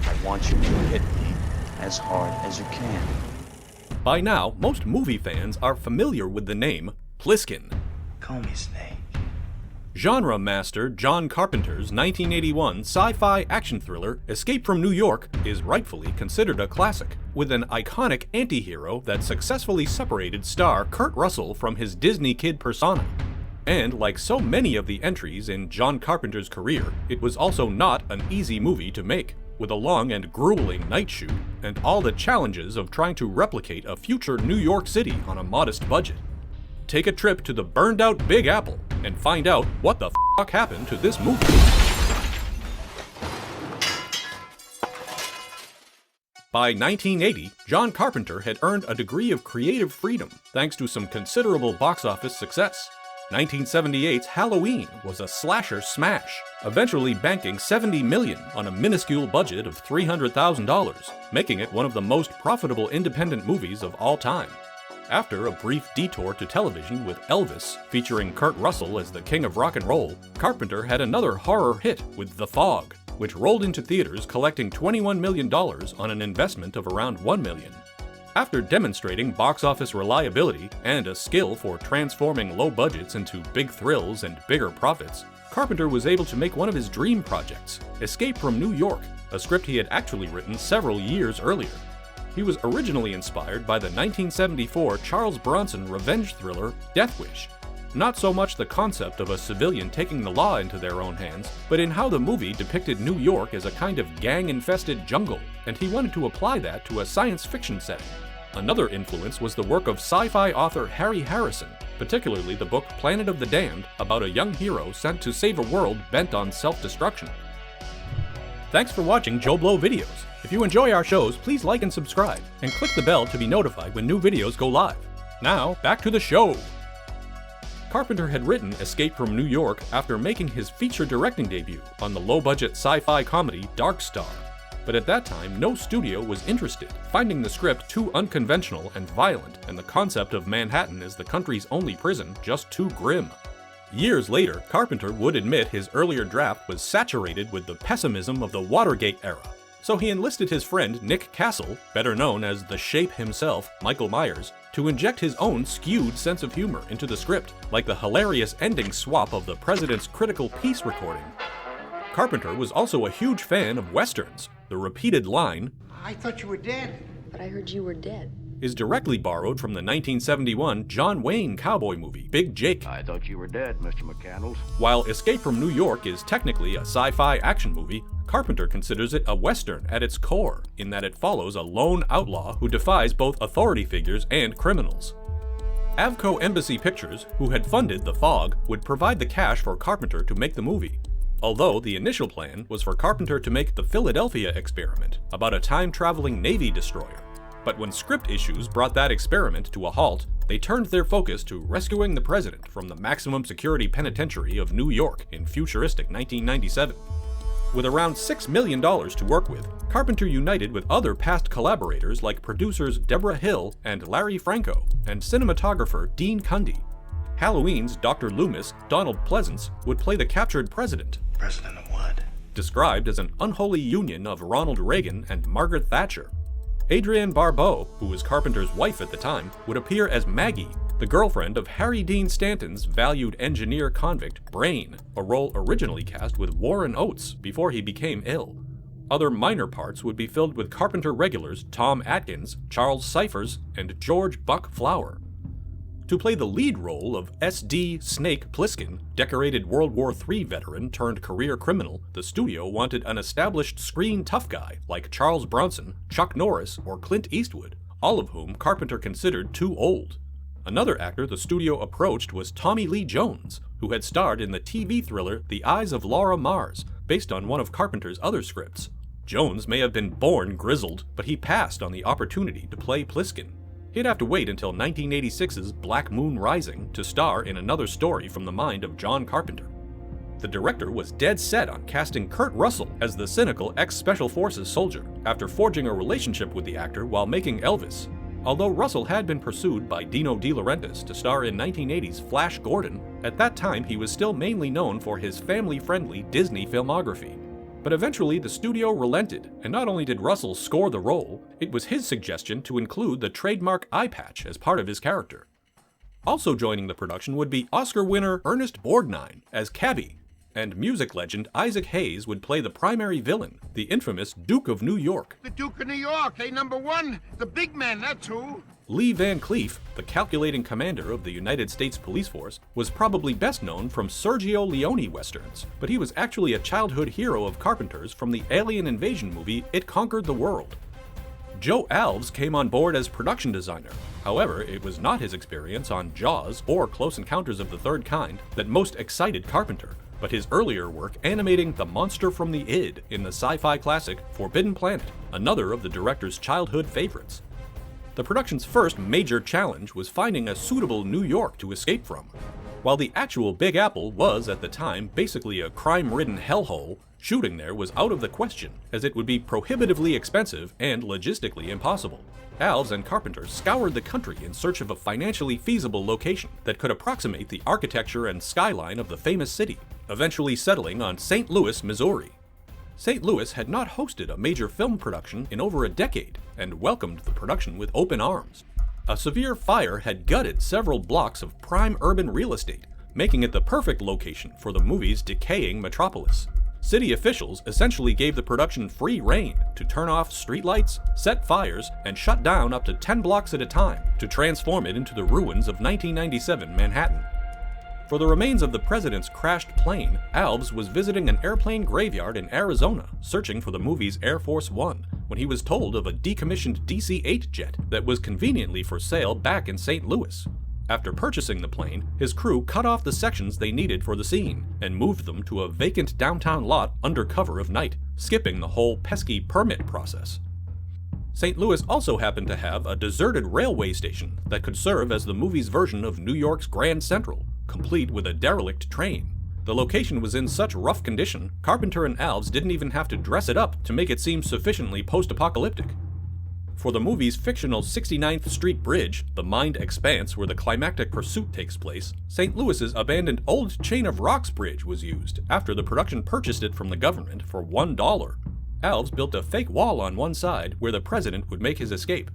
I want you to hit me as hard as you can. By now, most movie fans are familiar with the name Plissken. Call me Snake. Genre master John Carpenter's 1981 sci-fi action thriller Escape from New York is rightfully considered a classic, with an iconic anti-hero that successfully separated star Kurt Russell from his Disney kid persona. And like so many of the entries in John Carpenter's career, it was also not an easy movie to make, with a long and grueling night shoot, and all the challenges of trying to replicate a future New York City on a modest budget. Take a trip to the burned-out Big Apple and find out what the fuck happened to this movie. By 1980, John Carpenter had earned a degree of creative freedom thanks to some considerable box office success. 1978's Halloween was a slasher smash, eventually banking $70 million on a minuscule budget of $300,000, making it one of the most profitable independent movies of all time. After a brief detour to television with Elvis, featuring Kurt Russell as the king of rock and roll, Carpenter had another horror hit with The Fog, which rolled into theaters collecting $21 million on an investment of around $1 million. After demonstrating box office reliability and a skill for transforming low budgets into big thrills and bigger profits, Carpenter was able to make one of his dream projects, Escape from New York, a script he had actually written several years earlier. He was originally inspired by the 1974 Charles Bronson revenge thriller Death Wish. Not so much the concept of a civilian taking the law into their own hands, but in how the movie depicted New York as a kind of gang-infested jungle, and he wanted to apply that to a science fiction setting. Another influence was the work of sci-fi author Harry Harrison, particularly the book Planet of the Damned, about a young hero sent to save a world bent on self-destruction. Thanks for watching JoBlo videos. If you enjoy our shows, please like and subscribe, and click the bell to be notified when new videos go live. Now, back to the show! Carpenter had written Escape from New York after making his feature directing debut on the low-budget sci-fi comedy Dark Star. But at that time, no studio was interested, finding the script too unconventional and violent, and the concept of Manhattan as the country's only prison just too grim. Years later, Carpenter would admit his earlier draft was saturated with the pessimism of the Watergate era. So he enlisted his friend Nick Castle, better known as the Shape himself, Michael Myers, to inject his own skewed sense of humor into the script, like the hilarious ending swap of the president's critical piece recording. Carpenter was also a huge fan of westerns. The repeated line, "I thought you were dead." "But I heard you were dead," is directly borrowed from the 1971 John Wayne cowboy movie Big Jake. "I thought you were dead, Mr. McCandles." While Escape from New York is technically a sci-fi action movie, Carpenter considers it a western at its core, in that it follows a lone outlaw who defies both authority figures and criminals. Avco Embassy Pictures, who had funded The Fog, would provide the cash for Carpenter to make the movie. Although the initial plan was for Carpenter to make The Philadelphia Experiment, about a time-traveling Navy destroyer. But when script issues brought that experiment to a halt, they turned their focus to rescuing the president from the maximum security penitentiary of New York in futuristic 1997. With around $6 million to work with, Carpenter united with other past collaborators like producers Deborah Hill and Larry Franco, and cinematographer Dean Cundy. Halloween's Dr. Loomis, Donald Pleasance, would play the captured president. President of what? Described as an unholy union of Ronald Reagan and Margaret Thatcher. Adrienne Barbeau, who was Carpenter's wife at the time, would appear as Maggie, the girlfriend of Harry Dean Stanton's valued engineer convict, Brain, a role originally cast with Warren Oates before he became ill. Other minor parts would be filled with Carpenter regulars Tom Atkins, Charles Cyphers, and George Buck Flower. To play the lead role of S.D. Snake Plissken, decorated World War III veteran turned career criminal, the studio wanted an established screen tough guy like Charles Bronson, Chuck Norris, or Clint Eastwood, all of whom Carpenter considered too old. Another actor the studio approached was Tommy Lee Jones, who had starred in the TV thriller The Eyes of Laura Mars, based on one of Carpenter's other scripts. Jones may have been born grizzled, but he passed on the opportunity to play Plissken. He'd have to wait until 1986's Black Moon Rising to star in another story from the mind of John Carpenter. The director was dead set on casting Kurt Russell as the cynical ex-Special Forces soldier, after forging a relationship with the actor while making Elvis. Although Russell had been pursued by Dino De Laurentiis to star in 1980's Flash Gordon, at that time he was still mainly known for his family-friendly Disney filmography. But eventually the studio relented, and not only did Russell score the role, it was his suggestion to include the trademark eye patch as part of his character. Also joining the production would be Oscar winner Ernest Borgnine as Cabby, and music legend Isaac Hayes would play the primary villain, the infamous Duke of New York. The Duke of New York, hey, #1? The big man, that's who. Lee Van Cleef, the calculating commander of the United States Police Force, was probably best known from Sergio Leone westerns, but he was actually a childhood hero of Carpenter's from the alien invasion movie It Conquered the World. Joe Alves came on board as production designer. However, it was not his experience on Jaws or Close Encounters of the Third Kind that most excited Carpenter, but his earlier work animating the monster from the id in the sci-fi classic Forbidden Planet, another of the director's childhood favorites. The production's first major challenge was finding a suitable New York to escape from. While the actual Big Apple was, at the time, basically a crime-ridden hellhole, shooting there was out of the question, as it would be prohibitively expensive and logistically impossible. Alves and Carpenter scoured the country in search of a financially feasible location that could approximate the architecture and skyline of the famous city, eventually settling on St. Louis, Missouri. St. Louis had not hosted a major film production in over a decade and welcomed the production with open arms. A severe fire had gutted several blocks of prime urban real estate, making it the perfect location for the movie's decaying metropolis. City officials essentially gave the production free rein to turn off streetlights, set fires, and shut down up to 10 blocks at a time to transform it into the ruins of 1997 Manhattan. For the remains of the president's crashed plane, Alves was visiting an airplane graveyard in Arizona, searching for the movie's Air Force One, when he was told of a decommissioned DC-8 jet that was conveniently for sale back in St. Louis. After purchasing the plane, his crew cut off the sections they needed for the scene and moved them to a vacant downtown lot under cover of night, skipping the whole pesky permit process. St. Louis also happened to have a deserted railway station that could serve as the movie's version of New York's Grand Central, complete with a derelict train. The location was in such rough condition, Carpenter and Alves didn't even have to dress it up to make it seem sufficiently post-apocalyptic. For the movie's fictional 69th Street Bridge, the mined expanse where the climactic pursuit takes place, St. Louis's abandoned Old Chain of Rocks Bridge was used after the production purchased it from the government for $1. Alves built a fake wall on one side where the president would make his escape.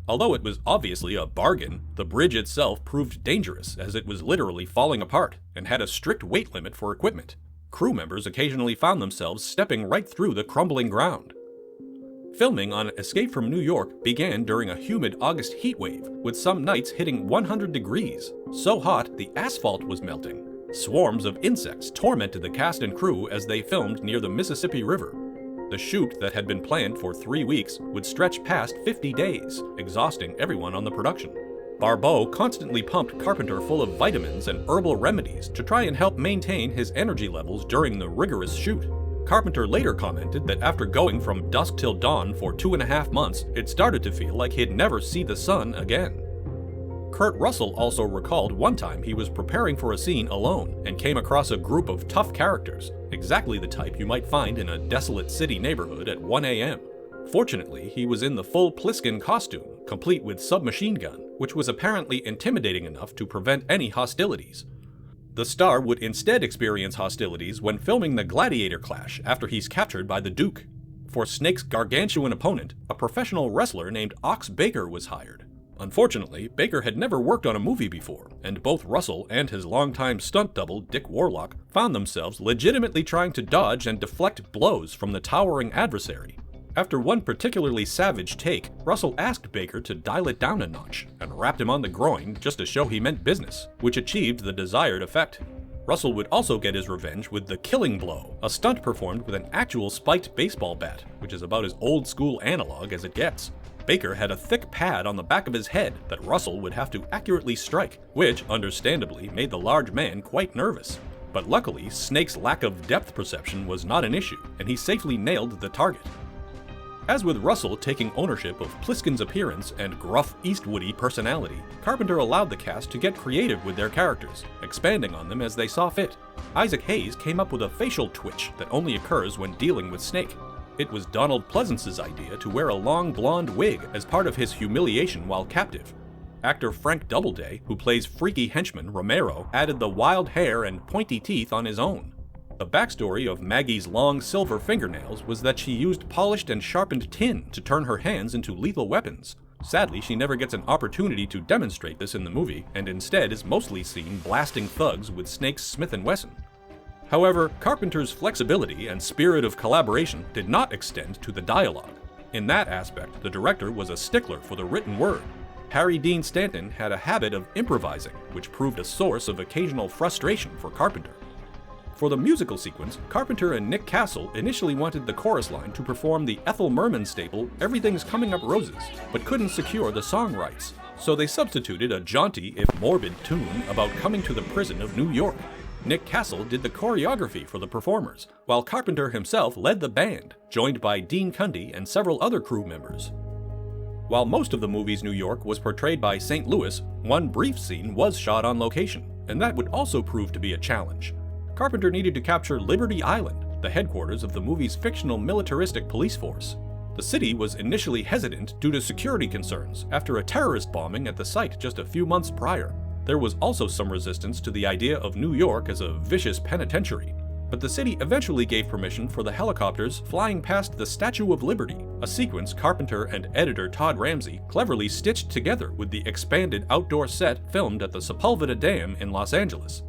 Although it was obviously a bargain, the bridge itself proved dangerous as it was literally falling apart and had a strict weight limit for equipment. Crew members occasionally found themselves stepping right through the crumbling ground. Filming on Escape from New York began during a humid August heatwave, with some nights hitting 100 degrees, so hot the asphalt was melting. Swarms of insects tormented the cast and crew as they filmed near the Mississippi River. The shoot that had been planned for 3 weeks would stretch past 50 days, exhausting everyone on the production. Barbeau constantly pumped Carpenter full of vitamins and herbal remedies to try and help maintain his energy levels during the rigorous shoot. Carpenter later commented that after going from dusk till dawn for 2.5 months, it started to feel like he'd never see the sun again. Kurt Russell also recalled one time he was preparing for a scene alone and came across a group of tough characters, exactly the type you might find in a desolate city neighborhood at 1 a.m. Fortunately, he was in the full Plissken costume, complete with submachine gun, which was apparently intimidating enough to prevent any hostilities. The star would instead experience hostilities when filming the gladiator clash after he's captured by the Duke. For Snake's gargantuan opponent, a professional wrestler named Ox Baker was hired. Unfortunately, Baker had never worked on a movie before, and both Russell and his longtime stunt double, Dick Warlock, found themselves legitimately trying to dodge and deflect blows from the towering adversary. After one particularly savage take, Russell asked Baker to dial it down a notch, and rapped him on the groin just to show he meant business, which achieved the desired effect. Russell would also get his revenge with the killing blow, a stunt performed with an actual spiked baseball bat, which is about as old-school analog as it gets. Baker had a thick pad on the back of his head that Russell would have to accurately strike, which, understandably, made the large man quite nervous. But luckily, Snake's lack of depth perception was not an issue, and he safely nailed the target. As with Russell taking ownership of Plissken's appearance and gruff Eastwoody personality, Carpenter allowed the cast to get creative with their characters, expanding on them as they saw fit. Isaac Hayes came up with a facial twitch that only occurs when dealing with Snake. It was Donald Pleasance's idea to wear a long blonde wig as part of his humiliation while captive. Actor Frank Doubleday, who plays freaky henchman Romero, added the wild hair and pointy teeth on his own. The backstory of Maggie's long silver fingernails was that she used polished and sharpened tin to turn her hands into lethal weapons. Sadly, she never gets an opportunity to demonstrate this in the movie, and instead is mostly seen blasting thugs with Snake's Smith & Wesson. However, Carpenter's flexibility and spirit of collaboration did not extend to the dialogue. In that aspect, the director was a stickler for the written word. Harry Dean Stanton had a habit of improvising, which proved a source of occasional frustration for Carpenter. For the musical sequence, Carpenter and Nick Castle initially wanted the chorus line to perform the Ethel Merman staple "Everything's Coming Up Roses," but couldn't secure the song rights, so they substituted a jaunty, if morbid, tune about coming to the prison of New York. Nick Castle did the choreography for the performers, while Carpenter himself led the band, joined by Dean Cundy and several other crew members. While most of the movie's New York was portrayed by St. Louis, one brief scene was shot on location, and that would also prove to be a challenge. Carpenter needed to capture Liberty Island, the headquarters of the movie's fictional militaristic police force. The city was initially hesitant due to security concerns after a terrorist bombing at the site just a few months prior. There was also some resistance to the idea of New York as a vicious penitentiary, but the city eventually gave permission for the helicopters flying past the Statue of Liberty, a sequence Carpenter and editor Todd Ramsey cleverly stitched together with the expanded outdoor set filmed at the Sepulveda Dam in Los Angeles.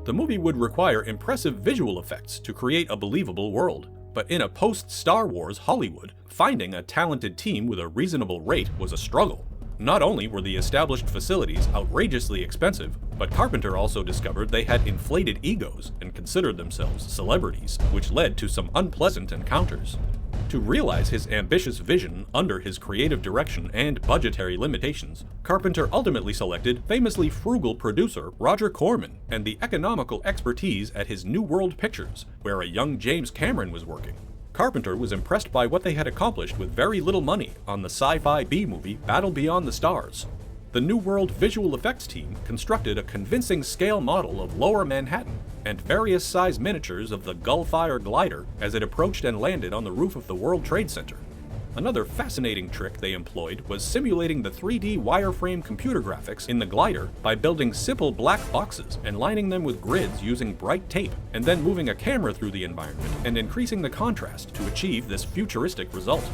The movie would require impressive visual effects to create a believable world, but in a post-Star Wars Hollywood, finding a talented team with a reasonable rate was a struggle. Not only were the established facilities outrageously expensive, but Carpenter also discovered they had inflated egos and considered themselves celebrities, which led to some unpleasant encounters. To realize his ambitious vision under his creative direction and budgetary limitations, Carpenter ultimately selected famously frugal producer Roger Corman and the economical expertise at his New World Pictures, where a young James Cameron was working. Carpenter was impressed by what they had accomplished with very little money on the sci-fi B-movie Battle Beyond the Stars. The New World visual effects team constructed a convincing scale model of Lower Manhattan and various size miniatures of the Gullfire glider as it approached and landed on the roof of the World Trade Center. Another fascinating trick they employed was simulating the 3D wireframe computer graphics in the glider by building simple black boxes and lining them with grids using bright tape, and then moving a camera through the environment and increasing the contrast to achieve this futuristic result.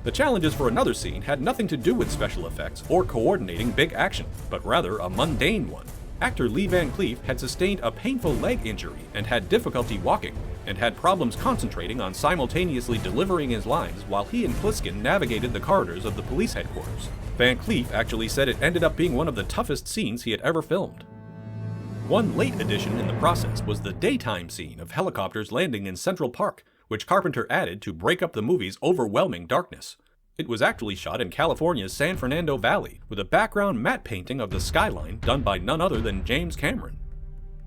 The challenges for another scene had nothing to do with special effects or coordinating big action, but rather a mundane one. Actor Lee Van Cleef had sustained a painful leg injury and had difficulty walking, and had problems concentrating on simultaneously delivering his lines while he and Plissken navigated the corridors of the police headquarters. Van Cleef actually said it ended up being one of the toughest scenes he had ever filmed. One late addition in the process was the daytime scene of helicopters landing in Central Park, which Carpenter added to break up the movie's overwhelming darkness. It was actually shot in California's San Fernando Valley, with a background matte painting of the skyline done by none other than James Cameron.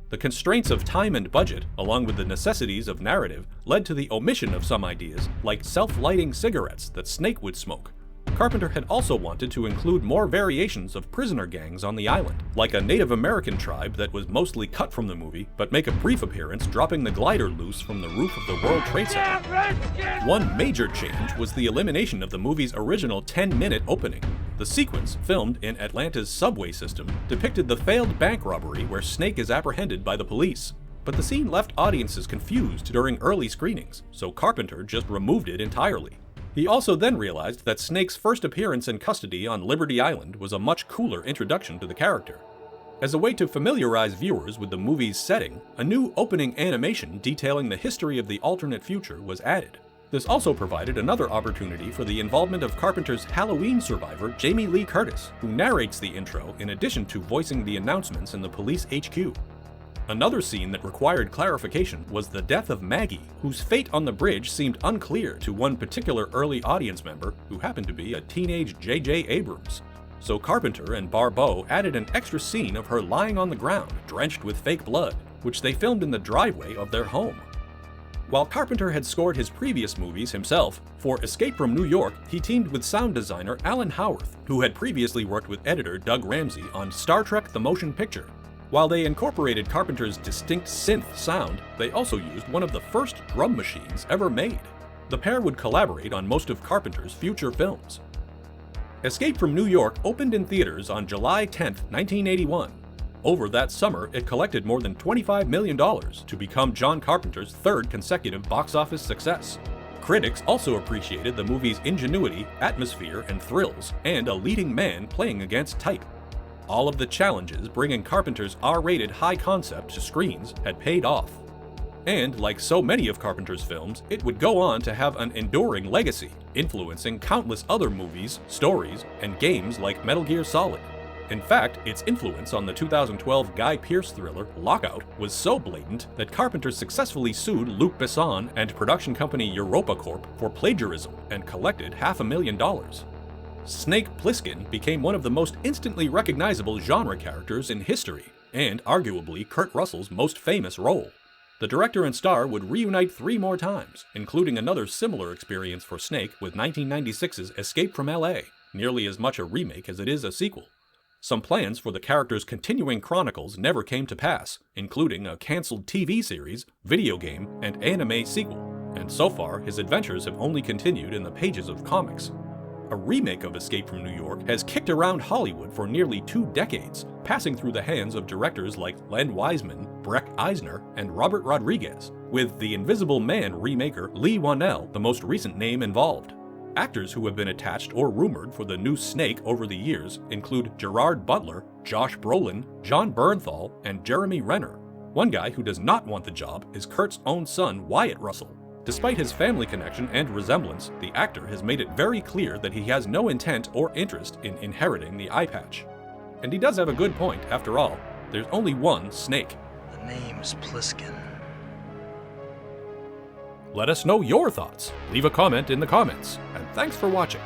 The constraints of time and budget, along with the necessities of narrative, led to the omission of some ideas, like self-lighting cigarettes that Snake would smoke. Carpenter had also wanted to include more variations of prisoner gangs on the island, like a Native American tribe that was mostly cut from the movie, but make a brief appearance dropping the glider loose from the roof of the World Trade Center. One major change was the elimination of the movie's original 10-minute opening. The sequence, filmed in Atlanta's subway system, depicted the failed bank robbery where Snake is apprehended by the police. But the scene left audiences confused during early screenings, so Carpenter just removed it entirely. He also then realized that Snake's first appearance in custody on Liberty Island was a much cooler introduction to the character. As a way to familiarize viewers with the movie's setting, a new opening animation detailing the history of the alternate future was added. This also provided another opportunity for the involvement of Carpenter's Halloween survivor Jamie Lee Curtis, who narrates the intro in addition to voicing the announcements in the police HQ. Another scene that required clarification was the death of Maggie, whose fate on the bridge seemed unclear to one particular early audience member who happened to be a teenage J.J. Abrams. So Carpenter and Barbeau added an extra scene of her lying on the ground, drenched with fake blood, which they filmed in the driveway of their home. While Carpenter had scored his previous movies himself, for Escape from New York, he teamed with sound designer Alan Howarth, who had previously worked with editor Doug Ramsey on Star Trek: The Motion Picture. While they incorporated Carpenter's distinct synth sound, they also used one of the first drum machines ever made. The pair would collaborate on most of Carpenter's future films. Escape from New York opened in theaters on July 10, 1981. Over that summer, it collected more than $25 million to become John Carpenter's third consecutive box office success. Critics also appreciated the movie's ingenuity, atmosphere, and thrills, and a leading man playing against type. All of the challenges bringing Carpenter's R-rated high concept to screens had paid off. And like so many of Carpenter's films, it would go on to have an enduring legacy, influencing countless other movies, stories, and games like Metal Gear Solid. In fact, its influence on the 2012 Guy Pearce thriller Lockout was so blatant that Carpenter successfully sued Luc Besson and production company EuropaCorp for plagiarism and collected $500,000. Snake Plissken became one of the most instantly recognizable genre characters in history, and arguably Kurt Russell's most famous role. The director and star would reunite 3 more times, including another similar experience for Snake with 1996's Escape from LA, nearly as much a remake as it is a sequel. Some plans for the character's continuing chronicles never came to pass, including a cancelled TV series, video game, and anime sequel, and so far his adventures have only continued in the pages of comics. A remake of Escape from New York has kicked around Hollywood for nearly 2 decades, passing through the hands of directors like Len Wiseman, Breck Eisner, and Robert Rodriguez, with The Invisible Man remaker Lee Whannell the most recent name involved. Actors who have been attached or rumored for the new Snake over the years include Gerard Butler, Josh Brolin, Jon Bernthal, and Jeremy Renner. One guy who does not want the job is Kurt's own son, Wyatt Russell. Despite his family connection and resemblance, the actor has made it very clear that he has no intent or interest in inheriting the eye patch. And he does have a good point, after all. There's only one Snake. The name's Plissken. Let us know your thoughts. Leave a comment in the comments, and thanks for watching.